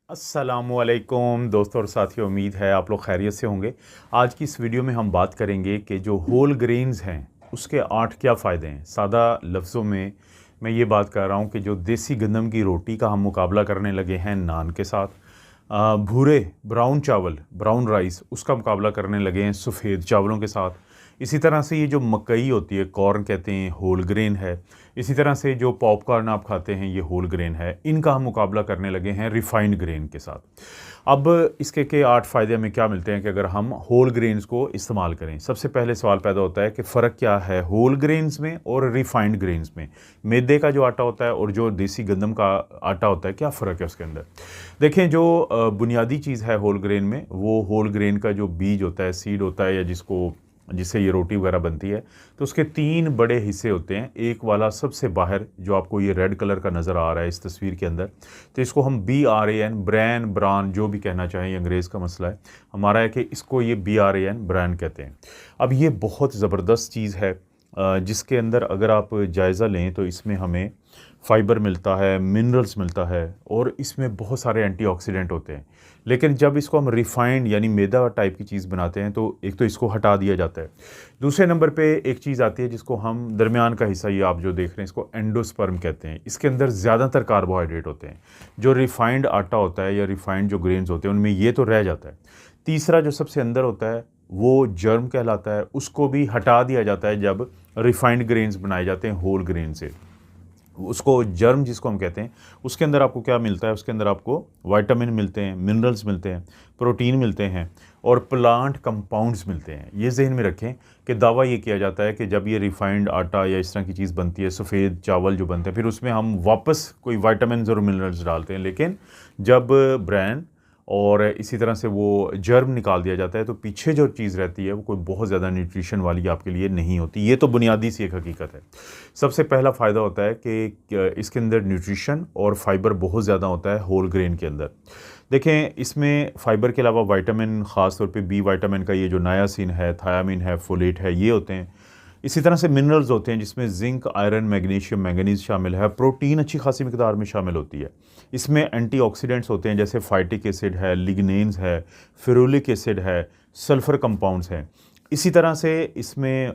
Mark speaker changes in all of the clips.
Speaker 1: अस्सलामुअलैकुम दोस्तों और साथियों, उम्मीद है आप लोग खैरियत से होंगे। आज की इस वीडियो में हम बात करेंगे कि जो होल ग्रेन्स हैं उसके 8 क्या फ़ायदे हैं। सादा लफ्ज़ों में मैं ये बात कर रहा हूँ कि जो देसी गंदम की रोटी का हम मुकाबला करने लगे हैं नान के साथ, भूरे ब्राउन चावल ब्राउन राइस उसका मुकाबला करने लगे हैं सफ़ेद चावलों के साथ। इसी तरह से ये जो मकई होती है, कॉर्न कहते हैं, होल ग्रेन है। इसी तरह से जो पॉपकॉर्न आप खाते हैं ये होल ग्रेन है। इनका हम मुकाबला करने लगे हैं रिफ़ाइंड ग्रेन के साथ। अब इसके के 8 फ़ायदे हमें क्या मिलते हैं कि अगर हम होल ग्रेन्स को इस्तेमाल करें। सबसे पहले सवाल पैदा होता है कि फ़र्क क्या है होल ग्रेन्स में और रिफ़ाइंड ग्रेन्स में। मैदे का जो आटा होता है और जो देसी गंदम का आटा होता है, क्या फ़र्क है उसके अंदर। देखें, जो बुनियादी चीज़ है होल ग्रेन में, वो होल ग्रेन का जो बीज होता है, सीड होता है, या जिससे ये रोटी वगैरह बनती है, तो उसके 3 बड़े हिस्से होते हैं। एक वाला सबसे बाहर जो आपको ये रेड कलर का नज़र आ रहा है इस तस्वीर के अंदर, तो इसको हम BRAN ब्रान जो भी कहना चाहें, ये अंग्रेज़ का मसला है। हमारा है कि इसको ये BRAN ब्रान कहते हैं। अब ये बहुत ज़बरदस्त चीज़ है जिसके अंदर अगर आप जायज़ा लें तो इसमें हमें फ़ाइबर मिलता है, मिनरल्स मिलता है, और इसमें बहुत सारे एंटीऑक्सीडेंट होते हैं। लेकिन जब इसको हम रिफ़ाइंड यानी मैदा टाइप की चीज़ बनाते हैं तो एक तो इसको हटा दिया जाता है। दूसरे नंबर पे एक चीज़ आती है जिसको हम दरमियान का हिस्सा, ये आप जो देख रहे हैं, इसको एंडोस्पर्म कहते हैं। इसके अंदर ज़्यादातर कार्बोहाइड्रेट होते हैं। जो रिफ़ाइंड आटा होता है या रिफ़ाइंड जो ग्रेन्स होते हैं उनमें ये तो रह जाता है। तीसरा जो सबसे अंदर होता है वो जर्म कहलाता है, उसको भी हटा दिया जाता है जब रिफ़ाइंड ग्रेन्स बनाए जाते हैं होल ग्रेन से। उसको जर्म जिसको हम कहते हैं, उसके अंदर आपको क्या मिलता है, उसके अंदर आपको विटामिन मिलते हैं, मिनरल्स मिलते हैं, प्रोटीन मिलते हैं और प्लांट कंपाउंड्स मिलते हैं। ये जहन में रखें कि दावा ये किया जाता है कि जब ये रिफ़ाइंड आटा या इस तरह की चीज़ बनती है, सफ़ेद चावल जो बनते हैं, फिर उसमें हम वापस कोई विटामिन और मिनरल्स डालते हैं, लेकिन जब ब्रान और इसी तरह से वो जर्म निकाल दिया जाता है तो पीछे जो चीज़ रहती है वो कोई बहुत ज़्यादा न्यूट्रिशन वाली आपके लिए नहीं होती। ये तो बुनियादी सी एक हकीकत है। सबसे पहला फ़ायदा होता है कि इसके अंदर न्यूट्रिशन और फाइबर बहुत ज़्यादा होता है होल ग्रेन के अंदर। देखें, इसमें फ़ाइबर के अलावा विटामिन, ख़ास तौर पे बी विटामिन का ये जो नायासिन है, थायामिन है, फोलेट है, ये होते हैं। इसी तरह से मिनरल्स होते हैं जिसमें जिंक, आयरन, मैग्नीशियम, मैंगनीज़ शामिल है। प्रोटीन अच्छी खासी मिकदार में शामिल होती है। इसमें एंटीऑक्सीडेंट्स होते हैं जैसे फाइटिक एसिड है, लिग्नेन्स है, फेरुलिक एसिड है, सल्फ़र कंपाउंड्स हैं। इसी तरह से इसमें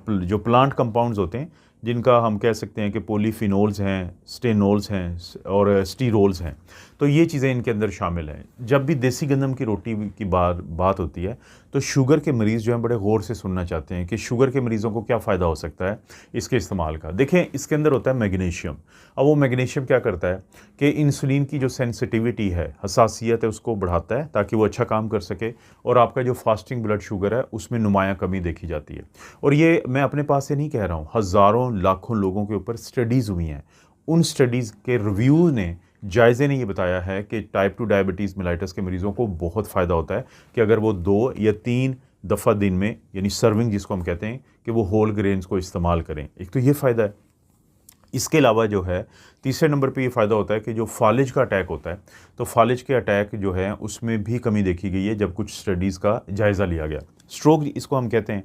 Speaker 1: जो प्लांट कंपाउंड्स होते हैं जिनका हम कह सकते हैं कि पॉलीफिनोल्स हैं, स्टेनोल्स हैं और स्टीरोल्स हैं, तो ये चीज़ें इनके अंदर शामिल हैं। जब भी देसी गंदम की रोटी की बात होती है तो शुगर के मरीज़ जो हैं बड़े गौर से सुनना चाहते हैं कि शुगर के मरीज़ों को क्या फ़ायदा हो सकता है इसके इस्तेमाल का। देखें, इसके अंदर होता है मैग्नीशियम। अब वो मैग्नीशियम क्या करता है कि इंसुलिन की जो सेंसिटिविटी है, हसासियत है, उसको बढ़ाता है ताकि वो अच्छा काम कर सके, और आपका जो फास्टिंग ब्लड शुगर है उसमें नुमायाँ कमी देखी जाती है। और ये मैं अपने पास से नहीं कह रहा हूँ, हज़ारों लाखों लोगों के ऊपर स्टडीज़ हुई हैं। उन स्टडीज़ के रिव्यू ने, जायज़े ने ये बताया है कि टाइप 2 डायबिटीज़ मेलाइटस के मरीज़ों को बहुत फ़ायदा होता है कि अगर वो 2 या 3 दफ़ा दिन में, यानी सर्विंग जिसको हम कहते हैं, कि वो होल ग्रेन्स को इस्तेमाल करें। एक तो ये फ़ायदा है। इसके अलावा जो है तीसरे नंबर पे ये फ़ायदा होता है कि जो फालिज का अटैक होता है, तो फालिज के अटैक जो है उसमें भी कमी देखी गई है जब कुछ स्टडीज़ का जायज़ा लिया गया। स्ट्रोक इसको हम कहते हैं,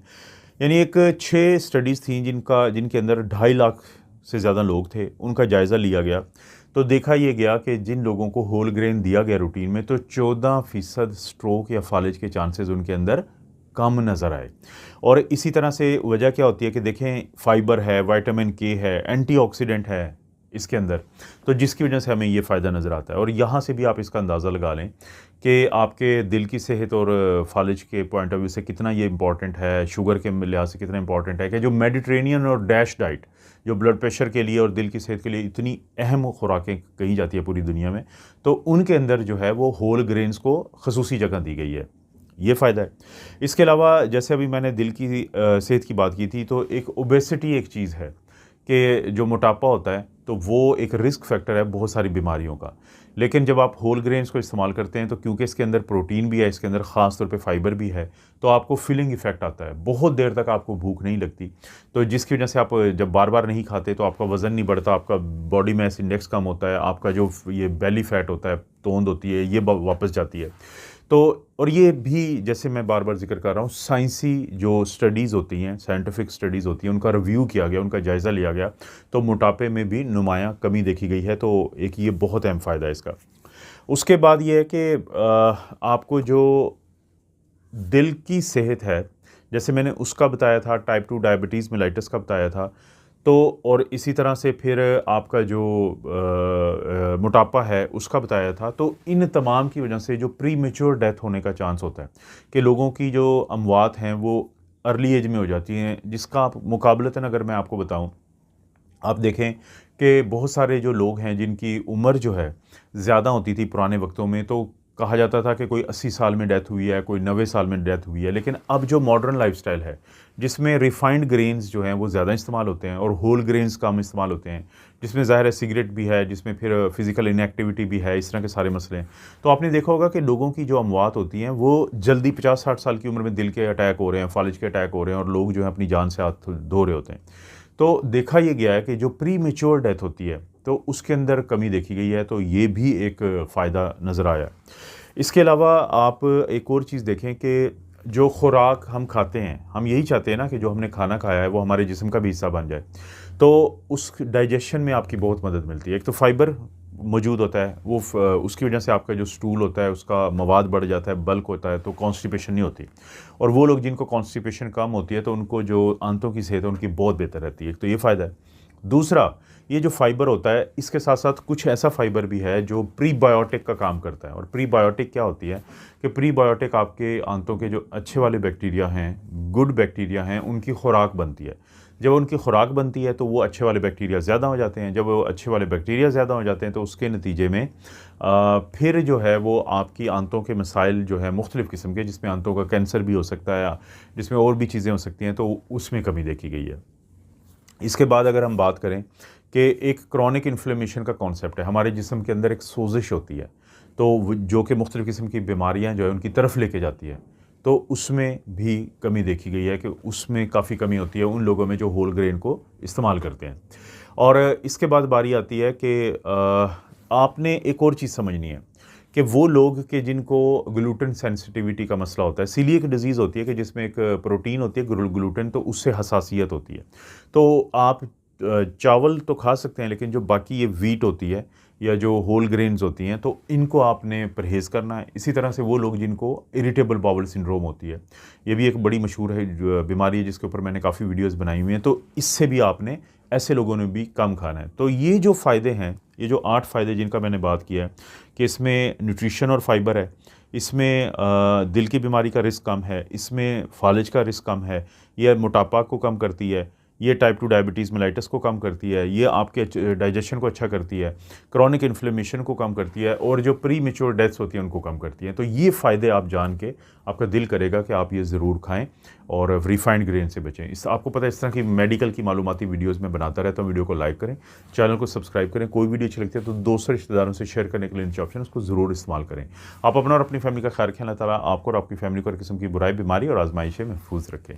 Speaker 1: यानी एक 6 स्टडीज़ थी जिनके अंदर 2.5 लाख से ज़्यादा लोग थे, उनका जायज़ा लिया गया। तो देखा ये गया कि जिन लोगों को होल ग्रेन दिया गया रूटीन में, तो 14% स्ट्रोक या फालिज के चांसेस उनके अंदर कम नज़र आए। और इसी तरह से वजह क्या होती है कि देखें, फ़ाइबर है, विटामिन के है, एंटीऑक्सीडेंट है इसके अंदर, तो जिसकी वजह से हमें ये फ़ायदा नज़र आता है। और यहाँ से भी आप इसका अंदाज़ा लगा लें कि आपके दिल की सेहत और फालिज के पॉइंट ऑफ व्यू से कितना ये इंपॉर्टेंट है, शुगर के लिहाज से कितना इंपॉर्टेंट है कि जो मेडिटेरेनियन और डैश डाइट जो ब्लड प्रेशर के लिए और दिल की सेहत के लिए इतनी अहम खुराकें कही जाती है पूरी दुनिया में, तो उनके अंदर जो है वो होल ग्रेन्स को खसूसी जगह दी गई है। ये फ़ायदा है। इसके अलावा जैसे अभी मैंने दिल की सेहत की बात की थी, तो एक ओबेसिटी एक चीज़ है कि जो मोटापा होता है तो वो एक रिस्क फैक्टर है बहुत सारी बीमारियों का। लेकिन जब आप होल ग्रेन्स को इस्तेमाल करते हैं तो क्योंकि इसके अंदर प्रोटीन भी है, इसके अंदर ख़ास तौर पे फाइबर भी है, तो आपको फिलिंग इफ़ेक्ट आता है, बहुत देर तक आपको भूख नहीं लगती। तो जिसकी वजह से आप जब बार बार नहीं खाते तो आपका वज़न नहीं बढ़ता, आपका बॉडी मास इंडेक्स कम होता है, आपका जो ये बेली फैट होता है, तोंद होती है, ये वापस जाती है। तो और ये भी जैसे मैं बार बार जिक्र कर रहा हूँ, साइंसी जो स्टडीज़ होती हैं, साइंटिफिक स्टडीज़ होती हैं, उनका रिव्यू किया गया, उनका जायज़ा लिया गया, तो मोटापे में भी नुमायाँ कमी देखी गई है। तो एक ये बहुत अहम फ़ायदा है इसका। उसके बाद ये है कि आपको जो दिल की सेहत है, जैसे मैंने उसका बताया था, टाइप 2 डायबिटीज़ मेलाइटस का बताया था, तो और इसी तरह से फिर आपका जो मोटापा है उसका बताया था। तो इन तमाम की वजह से जो प्री मैच्योर डेथ होने का चांस होता है कि लोगों की जो अमवात हैं वो अर्ली एज में हो जाती हैं, जिसका आप मुकाबलतन अगर मैं आपको बताऊं, आप देखें कि बहुत सारे जो लोग हैं जिनकी उम्र जो है ज़्यादा होती थी पुराने वक्तों में, तो कहा जाता था कि कोई 80 साल में डेथ हुई है, कोई 90 साल में डेथ हुई है। लेकिन अब जो मॉडर्न लाइफस्टाइल है जिसमें रिफाइंड ग्रेन्स जो हैं वो ज़्यादा इस्तेमाल होते हैं और होल ग्रेन्स कम इस्तेमाल होते हैं, जिसमें ज़ाहिर है सिगरेट भी है, जिसमें फिर फिज़िकल इनएक्टिविटी भी है, इस तरह के सारे मसले हैं। तो आपने देखा होगा कि लोगों की जो अमवात होती हैं वो जल्दी 50-60 साल की उम्र में दिल के अटैक हो रहे हैं, फालिज के अटैक हो रहे हैं और लोग जो है अपनी जान से हाथ धो रहे होते हैं। तो देखा ये गया है कि जो प्री मैच्योर डेथ होती है तो उसके अंदर कमी देखी गई है, तो ये भी एक फ़ायदा नज़र आया। इसके अलावा आप एक और चीज़ देखें कि जो खुराक हम खाते हैं, हम यही चाहते हैं ना कि जो हमने खाना खाया है वो हमारे जिस्म का भी हिस्सा बन जाए, तो उस डाइजेशन में आपकी बहुत मदद मिलती है। एक तो फाइबर मौजूद होता है, वो उसकी वजह से आपका जो स्टूल होता है उसका मवाद बढ़ जाता है, बल्क होता है, तो कॉन्स्टिपेशन नहीं होती। और वो लोग जिनको कॉन्स्टिपेशन कम होती है तो उनको जो आंतों की सेहत है उनकी बहुत बेहतर रहती है। एक तो ये फ़ायदा है। दूसरा, ये जो फाइबर होता है इसके साथ साथ कुछ ऐसा फाइबर भी है जो प्रीबायोटिक का काम करता है। और प्रीबायोटिक क्या होती है कि प्रीबायोटिक आपके आंतों के जो अच्छे वाले बैक्टीरिया हैं, गुड बैक्टीरिया हैं, उनकी खुराक बनती है। जब उनकी खुराक बनती है तो वो अच्छे वाले बैक्टीरिया ज़्यादा हो जाते हैं। जब वो अच्छे वाले बैक्टीरिया ज़्यादा हो जाते हैं तो उसके नतीजे में फिर जो है वो आपकी आंतों के मसाइल जो है मुख्तलिफ़ किस्म के, जिसमें आंतों का कैंसर भी हो सकता है, जिसमें और भी चीज़ें हो सकती हैं, तो उसमें कमी देखी गई है। इसके बाद अगर हम बात करें कि एक क्रॉनिक इन्फ्लेमेशन का कॉन्सेप्ट है, हमारे जिस्म के अंदर एक सोजिश होती है, तो जो कि मुख्तलिफ़ किस्म की बीमारियां जो है उनकी तरफ लेके जाती है, तो उसमें भी कमी देखी गई है कि उसमें काफ़ी कमी होती है उन लोगों में जो होल ग्रेन को इस्तेमाल करते हैं। और इसके बाद बारी आती है कि आपने एक और चीज़ समझनी है कि वो लोग के जिनको ग्लूटेन सेंसिटिविटी का मसला होता है, सीलिएक डिजीज़ होती है कि जिसमें एक प्रोटीन होती है ग्लूटेन, तो उससे हसासियत होती है। तो आप चावल तो खा सकते हैं, लेकिन जो बाकी ये व्हीट होती है या जो होल ग्रेन्स होती हैं तो इनको आपने परहेज़ करना है। इसी तरह से वो लोग जिनको इरिटेबल बाउल सिंड्रोम होती है, ये भी एक बड़ी मशहूर है बीमारी है जिसके ऊपर मैंने काफ़ी वीडियोज़ बनाई हुई हैं, तो इससे भी आपने, ऐसे लोगों ने भी कम खाना है। तो ये जो फ़ायदे हैं, ये जो 8 फ़ायदे जिनका मैंने बात किया है कि इसमें न्यूट्रिशन और फाइबर है, इसमें दिल की बीमारी का रिस्क कम है, इसमें फालिज का रिस्क कम है, यह मोटापा को कम करती है, ये टाइप 2 डायबिटीज़ मेलाइटस को कम करती है, ये आपके डाइजेशन को अच्छा करती है, क्रॉनिक इन्फ्लेमेशन को कम करती है और जो प्री मैच्योर डेथ्स होती हैं उनको कम करती हैं। तो ये फ़ायदे आप जान के आपका दिल करेगा कि आप ये ज़रूर खाएं और रिफाइंड ग्रेन से बचें। इस आपको पता है इस तरह की मेडिकल की मालूमाती वीडियोज़ में बनाता रहता हूँ। वीडियो को लाइक करें, चैनल को सब्सक्राइब करें। कोई वीडियो अच्छी लगती है तो दोस्तों रिश्तेदारों से शेयर करने के लिए नीचे ऑप्शन उसको ज़रूर इस्तेमाल करें। आप अपना और अपनी फैमिली का ख्याल रखें। अल्लाह ताला आपको और आपकी फैमिली को हर किस्म की बुराई, बीमारी और आजमाइश से महफूज रखें।